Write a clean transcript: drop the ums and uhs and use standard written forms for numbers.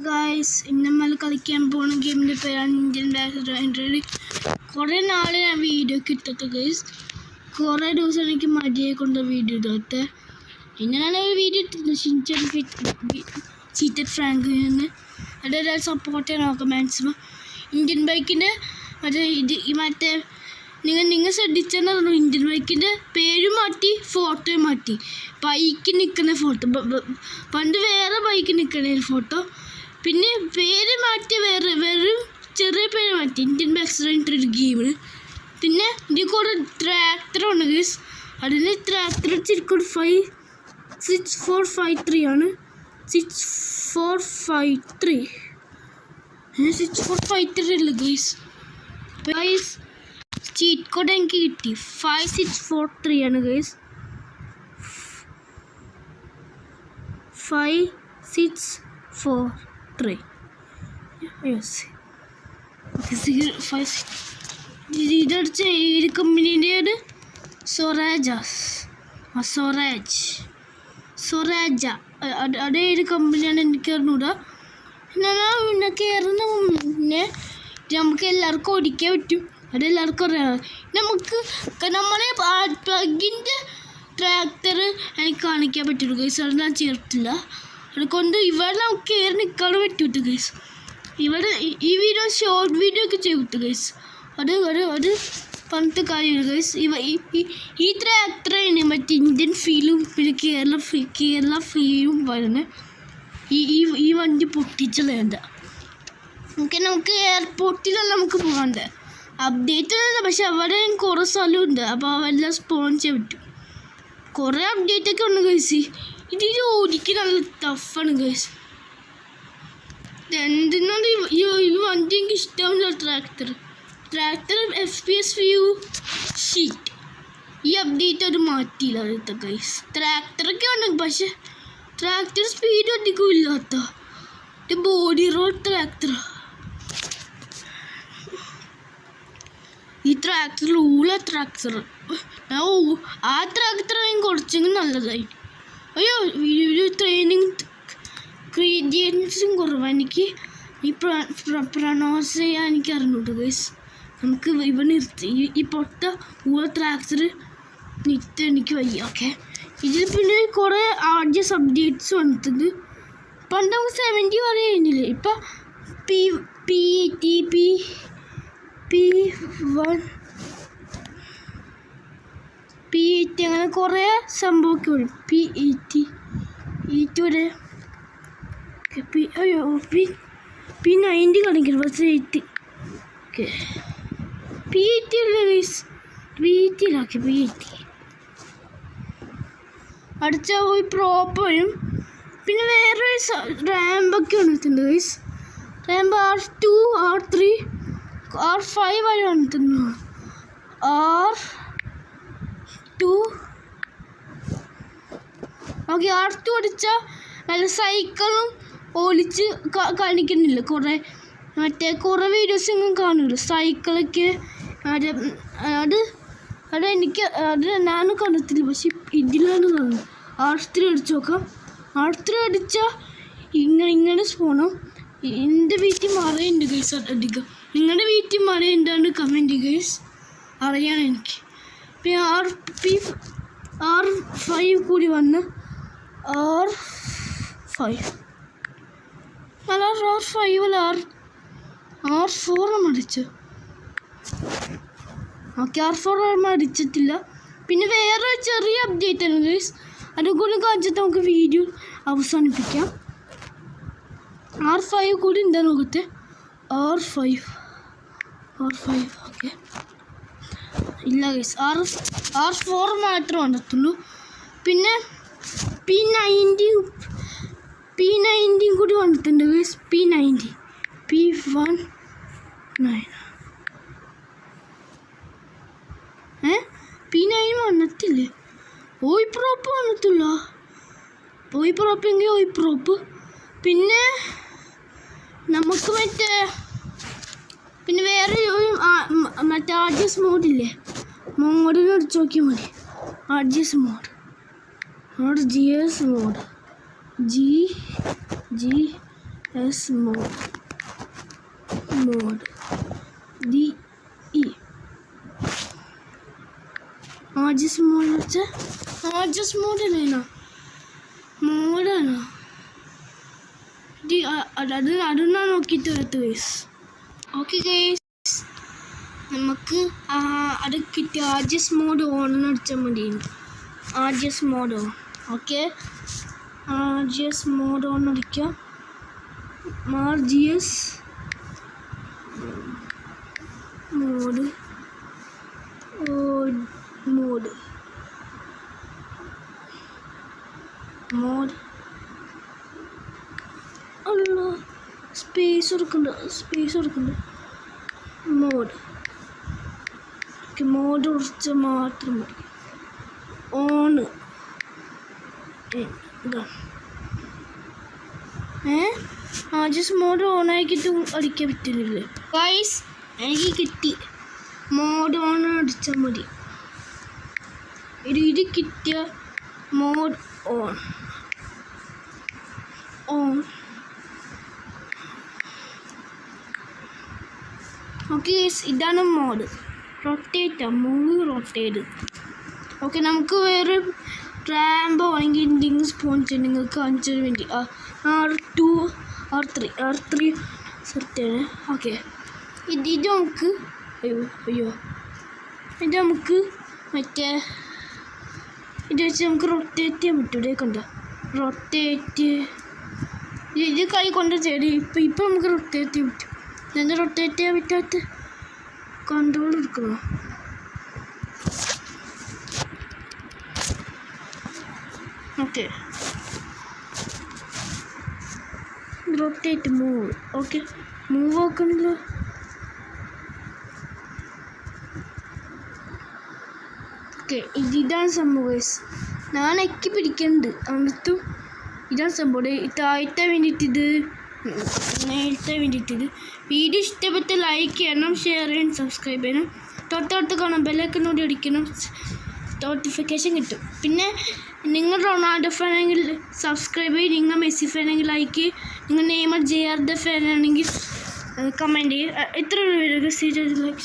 Guys ഇന്ന് നമ്മൾ കളിക്കാൻ പോകുന്ന ഗെയിമിൻ്റെ പേരാണ് ഇന്ത്യൻ ബാക്ക്ഗ്രൗണ്ട്. കുറേ നാൾ ഞാൻ വീഡിയോ ഒക്കെ ഇട്ടത് ഗൈസ്. കുറേ ദിവസം എനിക്ക് മടിയെ കൊണ്ട് വീഡിയോ ഇടത്തെ. ഇങ്ങനെയാണ് വീഡിയോ ഇട്ടത് ചീറ്റഡ് ഫ്രാങ്കിൽ നിന്ന്. അതെല്ലാം സപ്പോർട്ട് ചെയ്യാൻ നോക്കാം മാക്സിമം. ഇന്ത്യൻ ബൈക്കിൻ്റെ മറ്റേ നിങ്ങൾ ശ്രദ്ധിച്ചെന്ന് പറഞ്ഞു, ഇന്ത്യൻ ബൈക്കിൻ്റെ പേരും മാറ്റി ഫോട്ടോയും മാറ്റി. ബൈക്ക് നിൽക്കുന്ന ഫോട്ടോ പണ്ട് വേറെ ബൈക്ക് നിൽക്കുന്ന ഫോട്ടോ, പിന്നെ പേര് മാറ്റി വെറും ചെറിയ പേര് മാറ്റി ഇന്ത്യൻ ബാക്ക്ഗ്രൗണ്ട് ഒരു ഗെയിമിന്. പിന്നെ ഇതിൽ കൂടെ ട്രാക്ടറാണ് ഗൈസ്. അതിന് ട്രാക്ടർ ശരിക്കും 6453 ആണ്. 6453 അല്ല ഗൈസ്. ചീറ്റ് കോഡ് എനിക്ക് കിട്ടി 5643 ആണ് ഗൈസ്. 5643 യെസ്. ഇതടിച്ച ഏത് കമ്പനീൻ്റെയാണ്? സൊറാജ അതേ ഏത് കമ്പനിയാണ് എനിക്ക് അറിഞ്ഞൂടാ. പിന്നെ കയറുന്ന മുന്നേ നമുക്ക് എല്ലാവർക്കും ഓടിക്കാൻ പറ്റും, അതെല്ലാവർക്കും അറിയാം. നമുക്ക് നമ്മളെ പ്ലഗിൻ്റെ ട്രാക്ടർ എനിക്ക് കാണിക്കാൻ പറ്റുള്ളൂ ഗൈസ്. അത് ഞാൻ ചേർത്തില്ല. അതുകൊണ്ട് ഇവിടെ നമുക്ക് കയറി നിൽക്കാൻ പറ്റൂട്ട് ഗൈസ്. ഇവിടെ ഈ വീഡിയോ ഷോർട്ട് വീഡിയോ ഒക്കെ ചെയ്തു ഗൈസ്. അത് പറഞ്ഞിട്ട് കാര്യമില്ല ഗൈസ്. ഈ ട്രാക്ടറാണ് മറ്റേ ഇന്ത്യൻ ഫീലും പിന്നെ കേരള ഫീലും പറയുന്നത്. ഈ വണ്ടി പൊട്ടിച്ചളയണ്ട. നമുക്ക് എയർപോർട്ടിലല്ല നമുക്ക് പോകണ്ടേ, അപ്ഡേറ്റ് ഒന്നുമില്ല. പക്ഷെ അവിടെ കുറേ സ്ഥലമുണ്ട്, അപ്പോൾ അതെല്ലാം സ്പോൺ ചെയ്യാൻ പറ്റും. കുറേ അപ്ഡേറ്റൊക്കെ ഉണ്ട് ഗൈസ്. ഇതിൽ ഓടിക്ക് നല്ല ടഫാണ് ഗൈസ്. എന്തിനാണ് ഈ വണ്ടി എനിക്ക് ഇഷ്ടമില്ല. ട്രാക്ടർ FPS വ്യൂ ഷീറ്റ് ഈ അപ്ഡേറ്റ് അത് മാറ്റിയില്ല അടുത്ത ഗൈസ്. ട്രാക്ടറൊക്കെ ഉണ്ട്, പക്ഷെ ട്രാക്ടർ സ്പീഡ് അധികം ഇല്ലാത്ത ബോഡി റോഡ് ട്രാക്ടർ. ഈ ട്രാക്ടർ ട്രാക്ടർ ആ ട്രാക്ടർ കുറച്ചെങ്കിലും നല്ലതായി. അയ്യോ ട്രെയിനിങ് ക്രീഡിയൻസും കുറവാണ് എനിക്ക്. ഈ പ്രൊനൗൺസ് ചെയ്യാൻ എനിക്ക് അറിഞ്ഞൂട്ടോ ഗൈസ്. നമുക്ക് ഇവ നിർത്തി ഈ പൊട്ട ട്രാക്ടർ നിർത്തി എനിക്ക് വയ്യ. ഓക്കെ, ഇതിൽ പിന്നെ കുറേ ആർജിയസ് അപ്ഡേറ്റ്സ് വന്നിട്ടുണ്ട്. പണ്ട് നമുക്ക് 70 വരെ കഴിഞ്ഞില്ലേ. ഇപ്പം P80 അങ്ങനെ കുറേ സംഭവമൊക്കെ വരും. P80 വരെ P90 കാണിക്കണം. പക്ഷേ 80 ഓക്കെ P80 അല്ലേ ഗൈസ്. P80 അടുത്ത പോയി പ്രോപ്പ് വരും. പിന്നെ വേറൊരു റാമ്പൊക്കെ വന്നിട്ടുണ്ട് guys. Ramp R2 R3 R5 വരെ വന്നിട്ടുണ്ട്. R2 okay. R2 അടിച്ചാൽ നല്ല സൈക്കിളും ഓടിച്ച് കാണിക്കുന്നില്ല. കുറേ വീഡിയോസ് ഒന്നും കാണില്ല സൈക്കിളൊക്കെ. അതെനിക്ക് ഞാൻ കണ്ടിട്ടില്ല, പക്ഷെ ഇതിലാണ് കാണുന്നത്. R3 അടിച്ച് നോക്കാം. R3 അടിച്ചാൽ ഇങ്ങനെ പോകണം. എൻ്റെ വീട്ടിൽ മഴയുണ്ട് ഗൈസ് അധികം. നിങ്ങളുടെ വീട്ടിൽ മഴ എന്താണ് കമൻറ്റ് ഗൈസ് അറിയാൻ എനിക്ക്. പിന്നെ R5 കൂടി വന്ന് R5 അല്ല R5 അല്ല R4 നമ്മൾ അടിച്ചു. ഓക്കെ R4 നമ്മൾ അടിച്ചിട്ടില്ല. പിന്നെ വേറെ ചെറിയ അപ്ഡേറ്റ് ആണ് ഗൈസ്. അതുകൂടി കാണിച്ചിട്ട് നമുക്ക് വീഡിയോ അവസാനിപ്പിക്കാം. R5 കൂടി എന്താ നോക്കത്തെ. R5 ഓക്കെ ഇല്ല ഗൈസ്. R4 മാത്രമേ വന്നിട്ടുള്ളൂ. പിന്നെ P90 കൂടി വന്നിട്ടുണ്ട് ഗൈസ്. P19 P9 വന്നിട്ടില്ലേ. ഓയ് പ്രോപ്പ് വന്നിട്ടില്ല. ഓയ് പ്രോപ്പ്. പിന്നെ നമുക്ക് പിന്നെ വേറെ മറ്റേ RGS മോഡില്ലേ, മോഡിന് അടിച്ച് നോക്കിയാൽ മതി. RGS mode G S mode D E RGS mode വെച്ചാൽ RGS mode അല്ലേനോ മോഡാണോ അതൊന്നാ നോക്കിയിട്ട് വരത്ത് ഗൈസ്. ഓക്കെ ഗൈസ്, നമുക്ക് അത് കിട്ടി. RGS മോഡ് ഓണെന്ന് അടിച്ചാൽ മതി. RGS mode on. Okay, RGS mode on അടിക്കാം. RGS മോഡ് അല്ല, സ്പേസ് കൊടുക്കുന്നുണ്ട്. മോഡ് കുറച്ച് മാത്രം മതി. ഓണ് RGS മോഡ് ഓണാക്കിയിട്ട് അടിക്കാൻ പറ്റുന്നില്ലേ ഗൈസ്? എനിക്ക് കിട്ടി. മോഡ് ഓൺ അടിച്ചാൽ മതി. ഇത് കിട്ടിയ മോഡ് ഓൺ. ഓക്കെ ഗൈസ്, ഇതാണ് മോഡ്. റൊട്ടേറ്റ്. ഓക്കെ, നമുക്ക് വേറെ റാമ്പോ അല്ലെങ്കിൽ എന്തെങ്കിലും സ്പോൺസ് നിങ്ങൾക്ക് കാണിച്ചു വേണ്ടി R2 R3 സെറ്റാണ്. ഓക്കെ, ഇത് നമുക്ക് ഇത് നമുക്ക് മറ്റേ ഇത് വെച്ച് നമുക്ക് റൊട്ടേറ്റ് ചെയ്യാൻ പറ്റും. ഇവിടെ കണ്ടോ റൊട്ടേറ്റ്. ഇത് കൈ കൊണ്ട് ചെയ്ത് ഇപ്പം നമുക്ക് റൊട്ടേറ്റ് ചെയ്യാൻ പറ്റും. എന്താ റൊട്ടേറ്റ് ചെയ്യാൻ പറ്റാത്ത? കൺട്രോൾ എടുക്കണോ? Okay, rotate move. Okay, move ആക്കണല്ലോ. ഓക്കെ, ഇതാണ് സംഭവം ഗൈസ്. ഞാൻ എക്കി പിടിക്കുന്നുണ്ട് എന്നിട്ടും ഇതാണ് സംഭവം. താഴ്ത്താൻ വേണ്ടിയിട്ട് നേരത്തെ വേണ്ടിയിട്ടത്. വീഡിയോ ഇഷ്ടപ്പെട്ട ലൈക്ക് ചെയ്യണം, ഷെയർ ചെയ്യണം, സബ്സ്ക്രൈബ് ചെയ്യണം. തൊട്ടടുത്ത് കാണാം ബെല്ലൈക്കനോട് അടിക്കണം, നോട്ടിഫിക്കേഷൻ കിട്ടും. പിന്നെ നിങ്ങൾ റൊണാൾഡോ ഫാനാണെങ്കിൽ സബ്സ്ക്രൈബ് ചെയ്യും, നിങ്ങൾ മെസ്സി ഫാനാണെങ്കിൽ ലൈക്ക് ചെയ്യും, നിങ്ങൾ നെയ്മർ JR ഫാനാണെങ്കിൽ കമൻറ്റ് ചെയ്യും. ഇത്ര വീഡിയോ ലൈക്ക്